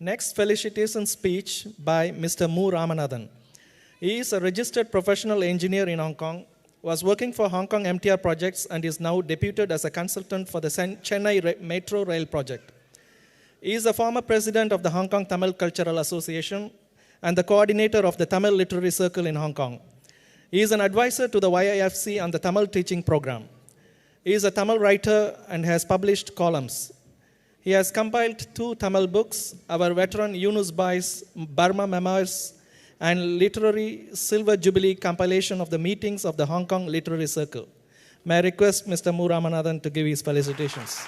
Next, felicitation speech by Mr. Mu Ramanathan. He is a registered professional engineer in Hong Kong, was working for Hong Kong MTR projects, and is now deputed as a consultant for the Chennai Metro Rail project. He is a former president of the Hong Kong Tamil Cultural Association and the coordinator of the Tamil Literary Circle in Hong Kong. He is an advisor to the YIFC on the Tamil teaching program. He is a Tamil writer and has published columns. He has compiled 2 Tamil books, our veteran Yunus Bai's Burma Memoirs and Literary Silver Jubilee compilation of the meetings of the Hong Kong Literary Circle. May I request Mr. Mu Ramanathan to give his felicitations.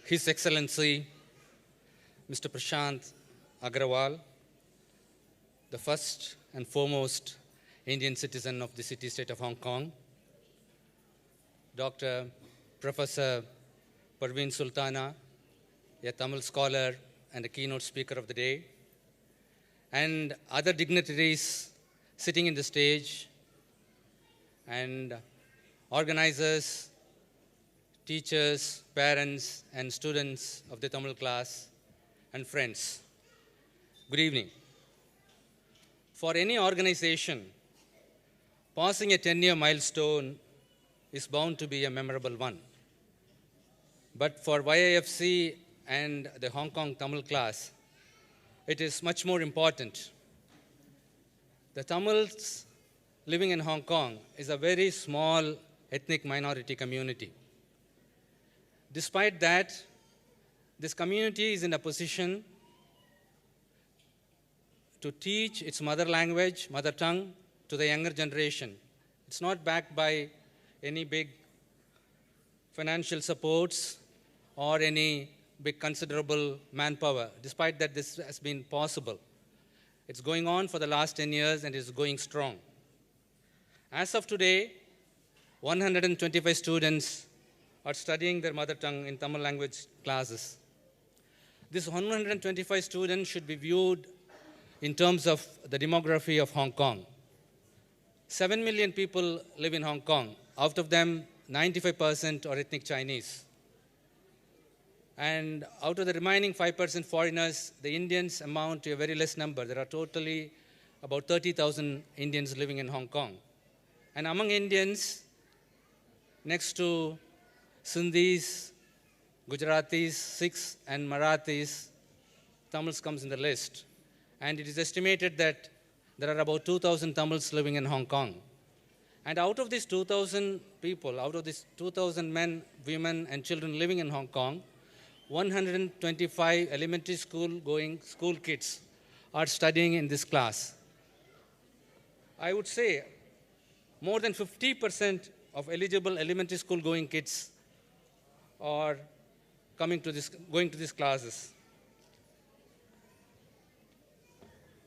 His Excellency, Mr. Prashant Agrawal, the first and foremost Indian citizen of the city-state of Hong Kong, Dr. Professor Parveen Sultana, a Tamil scholar and a keynote speaker of the day, and other dignitaries sitting in the stage, and organizers, teachers, parents, and students of the Tamil class, and friends. Good evening. For any organization, passing a 10-year milestone is bound to be a memorable one. But for YIFC and the Hong Kong Tamil class, it is much more important. The Tamils living in Hong Kong is a very small ethnic minority community. Despite that, this community is in a position to teach its mother language, mother tongue, to the younger generation. It's not backed by any big financial supports or any big considerable manpower. Despite that, this has been possible. It's going on for the last 10 years and is going strong. As of today, 125 students are studying their mother tongue in Tamil language classes. This 125 students should be viewed in terms of the demography of Hong Kong. 7 million people live in Hong Kong. Out of them, 95% are ethnic Chinese. And out of the remaining 5% foreigners, the Indians amount to a very less number. There are totally about 30,000 Indians living in Hong Kong. And among Indians, next to Sindhis, Gujaratis, Sikhs, and Marathis, Tamils comes in the list. And it is estimated that there are about 2,000 Tamils living in Hong Kong. And out of these 2,000 people, out of these 2,000 men, women, and children living in Hong Kong, 125 elementary school-going school kids are studying in this class. I would say more than 50% of eligible elementary school-going kids are going to these classes.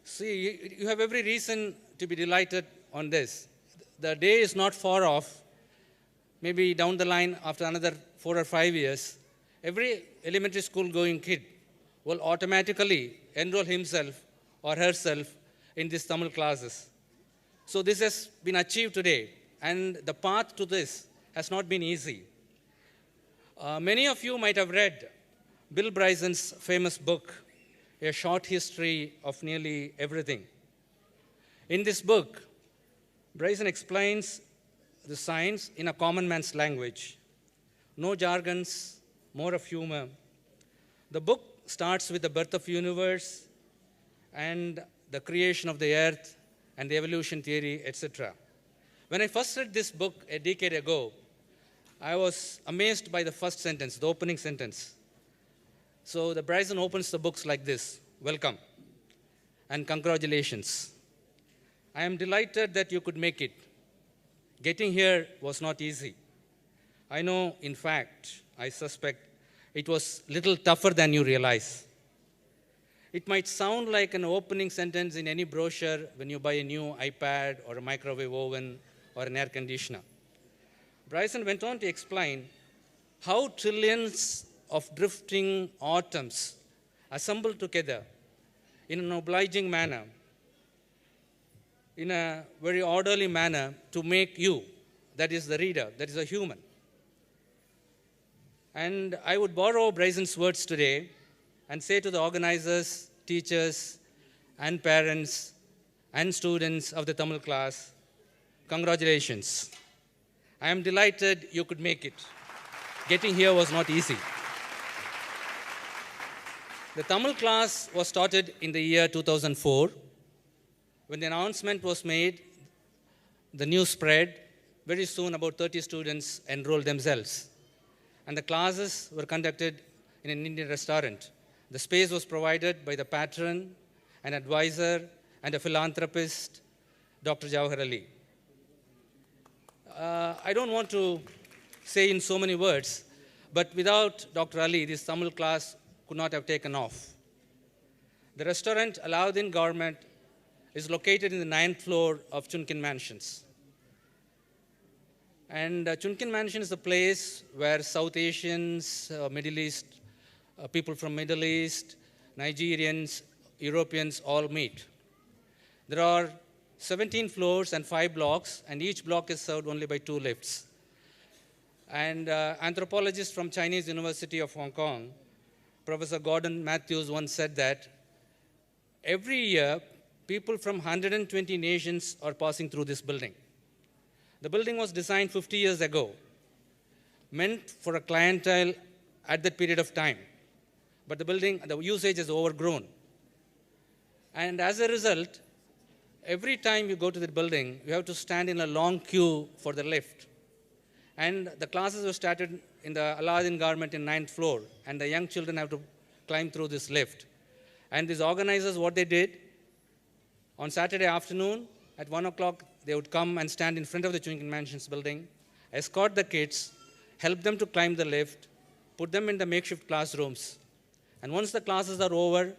See, you have every reason to be delighted on this. The day is not far off. Maybe down the line, after another 4 or 5 years, every elementary school-going kid will automatically enroll himself or herself in these Tamil classes. So this has been achieved today, and the path to this has not been easy. Many of you might have read Bill Bryson's famous book, A Short History of Nearly Everything. In this book, Bryson explains the science in a common man's language. No jargons, more of humor. The book starts with the birth of the universe and the creation of the earth and the evolution theory, etc. When I first read this book a decade ago, I was amazed by the first sentence, the opening sentence. So the Bryson opens the books like this: welcome and congratulations. I am delighted that you could make it. Getting here was not easy. I know, in fact, I suspect it was a little tougher than you realize. It might sound like an opening sentence in any brochure when you buy a new iPad or a microwave oven or an air conditioner. Bryson went on to explain how trillions of drifting atoms assembled together in an obliging manner, in a very orderly manner to make you, that is the reader, that is a human. And I would borrow Bryson's words today and say to the organizers, teachers, and parents, and students of the Tamil class, congratulations. I am delighted you could make it. Getting here was not easy. The Tamil class was started in the year 2004. When the announcement was made, the news spread. Very soon, about 30 students enrolled themselves. And the classes were conducted in an Indian restaurant. The space was provided by the patron, an advisor, and a philanthropist, Dr. Jawahar Ali. I don't want to say in so many words, but without Dr. Ali, this Tamil class could not have taken off. The restaurant, Alauddin Gourmet, is located in the 9th floor of Chunkin Mansions. And Chunkin Mansion is the place where South Asians, Middle East, people from Middle East, Nigerians, Europeans all meet. There are 17 floors and 5 blocks, and each block is served only by 2 lifts. And anthropologist from Chinese University of Hong Kong, Professor Gordon Matthews, once said that every year, people from 120 nations are passing through this building. The building was designed 50 years ago, meant for a clientele at that period of time. But the usage is overgrown. And as a result, every time you go to the building, you have to stand in a long queue for the lift. And the classes were started in the Alauddin Gourmet in 9th floor, and the young children have to climb through this lift. And these organizers, what they did, on Saturday afternoon, at 1 o'clock, they would come and stand in front of the Chunkin Mansions building, escort the kids, help them to climb the lift, put them in the makeshift classrooms. And once the classes are over,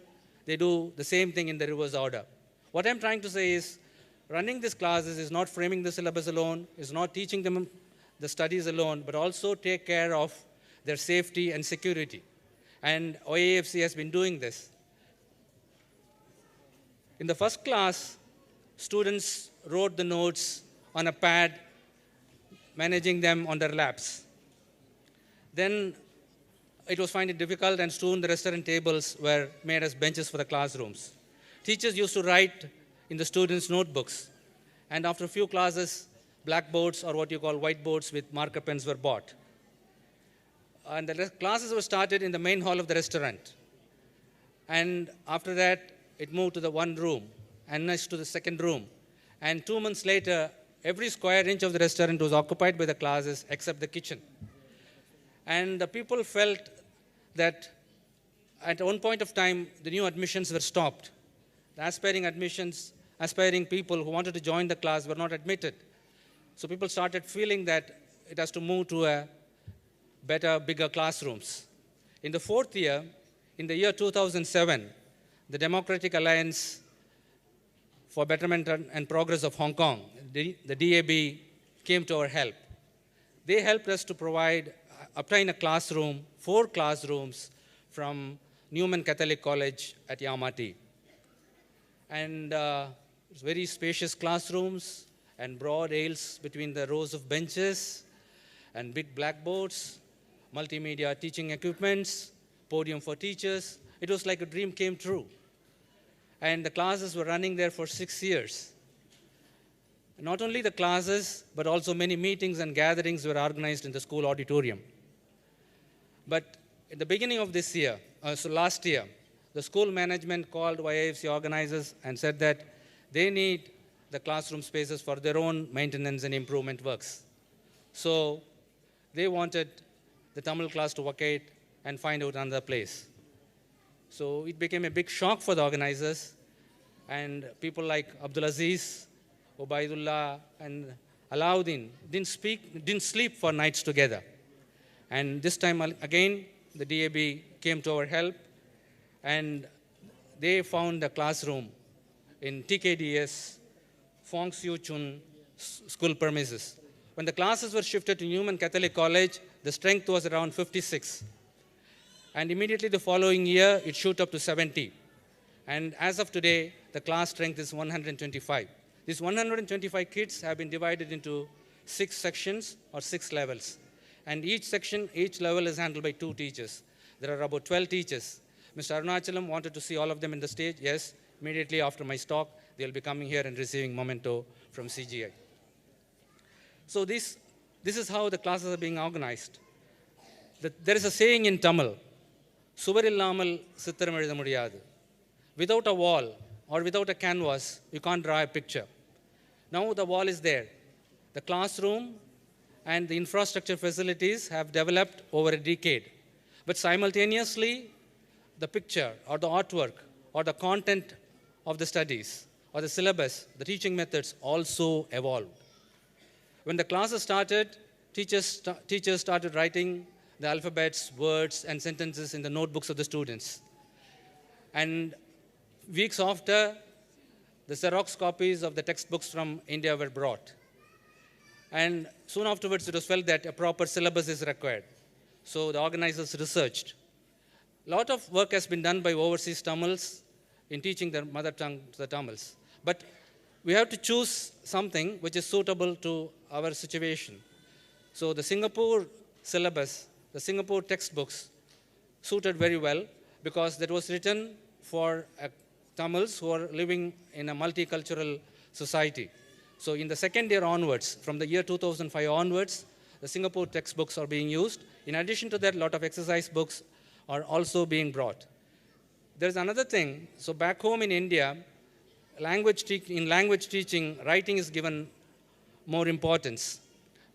they do the same thing in the reverse order. What I'm trying to say is, running these classes is not framing the syllabus alone, is not teaching them the studies alone, but also take care of their safety and security. And OAFC has been doing this. In the first class, students wrote the notes on a pad, managing them on their laps. Then it was finding difficult, and soon the restaurant tables were made as benches for the classrooms. Teachers used to write in the students' notebooks, and after a few classes, blackboards, or what you call whiteboards with marker pens, were bought. And the classes were started in the main hall of the restaurant. And after that, it moved to the one room, and next to the second room. And 2 months later, every square inch of the restaurant was occupied by the classes except the kitchen. And the people felt that at one point of time, the new admissions were stopped. The aspiring people who wanted to join the class were not admitted. So people started feeling that it has to move to a better, bigger classrooms. In the 4th year, in the year 2007, the Democratic Alliance for Betterment and Progress of Hong Kong, the DAB, came to our help. They helped us to obtain a classroom, 4 classrooms from Newman Catholic College at Yamati. And it's very spacious classrooms and broad aisles between the rows of benches and big blackboards, multimedia teaching equipments, podium for teachers. It was like a dream came true. And the classes were running there for 6 years. Not only the classes, but also many meetings and gatherings were organized in the school auditorium. But at the beginning of this year, last year, the school management called YIFC organizers and said that they need the classroom spaces for their own maintenance and improvement works. So they wanted the Tamil class to vacate and find out another place. So it became a big shock for the organizers, and people like Abdul Aziz, Ubaidullah, and Alauddin didn't sleep for nights together. And this time again, the DAB came to our help, and they found a classroom in TKDS, Fong Siu Chun school premises. When the classes were shifted to Newman Catholic College, the strength was around 56. And immediately the following year, it shoot up to 70. And as of today, the class strength is 125. These 125 kids have been divided into 6 sections or 6 levels. And each section, each level is handled by 2 teachers. There are about 12 teachers. Mr. Arunachalam wanted to see all of them in the stage. Yes, immediately after my talk, they'll be coming here and receiving memento from CGI. So this is how the classes are being organized. There is a saying in Tamil, Suvarillamal Sitharam ezhudha mudiyadu. Without a wall or without a canvas, you can't draw a picture. Now the wall is there. The classroom and the infrastructure facilities have developed over a decade. But simultaneously, the picture or the artwork or the content of the studies or the syllabus, the teaching methods also evolved. When the classes started, teachers started writing the alphabets, words, and sentences in the notebooks of the students. And weeks after, the Xerox copies of the textbooks from India were brought. And soon afterwards, it was felt that a proper syllabus is required. So the organizers researched. A lot of work has been done by overseas Tamils in teaching their mother tongue to the Tamils. But we have to choose something which is suitable to our situation. So the Singapore syllabus, the Singapore textbooks suited very well because that was written for Tamils who are living in a multicultural society. So in the second year onwards, from the year 2005 onwards, the Singapore textbooks are being used. In addition to that, a lot of exercise books are also being brought. There's another thing. So back home in India, in language teaching, writing is given more importance.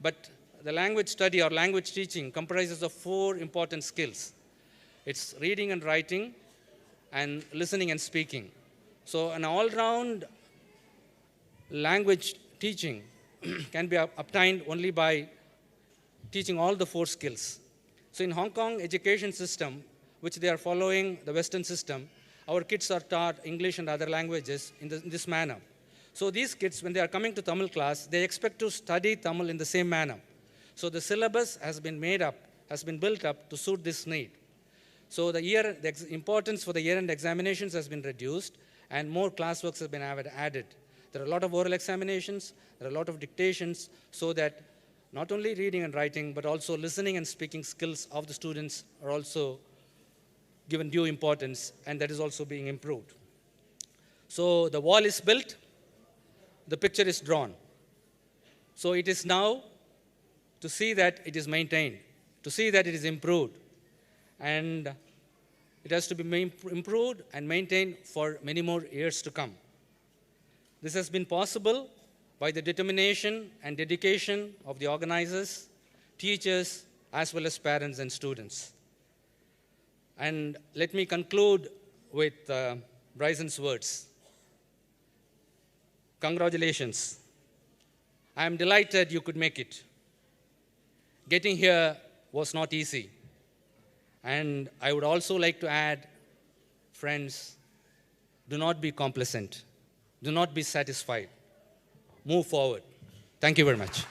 But the language study or language teaching comprises of 4 important skills. It's reading and writing, and listening and speaking. So an all-round language teaching can be obtained only by teaching all the 4 skills. So in Hong Kong education system, which they are following the Western system, our kids are taught English and other languages in this manner. So these kids, when they are coming to Tamil class, they expect to study Tamil in the same manner. So the syllabus has been built up to suit this need. So the importance for the year-end examinations has been reduced, and more classworks have been added. There are a lot of oral examinations, there are a lot of dictations, so that not only reading and writing, but also listening and speaking skills of the students are also given due importance, and that is also being improved. So the wall is built, the picture is drawn. So it is now to see that it is maintained, to see that it is improved. And it has to be improved and maintained for many more years to come. This has been possible by the determination and dedication of the organizers, teachers, as well as parents and students. And let me conclude with Bryson's words. Congratulations. I am delighted you could make it. Getting here was not easy. And I would also like to add, friends, do not be complacent. Do not be satisfied. Move forward. Thank you very much.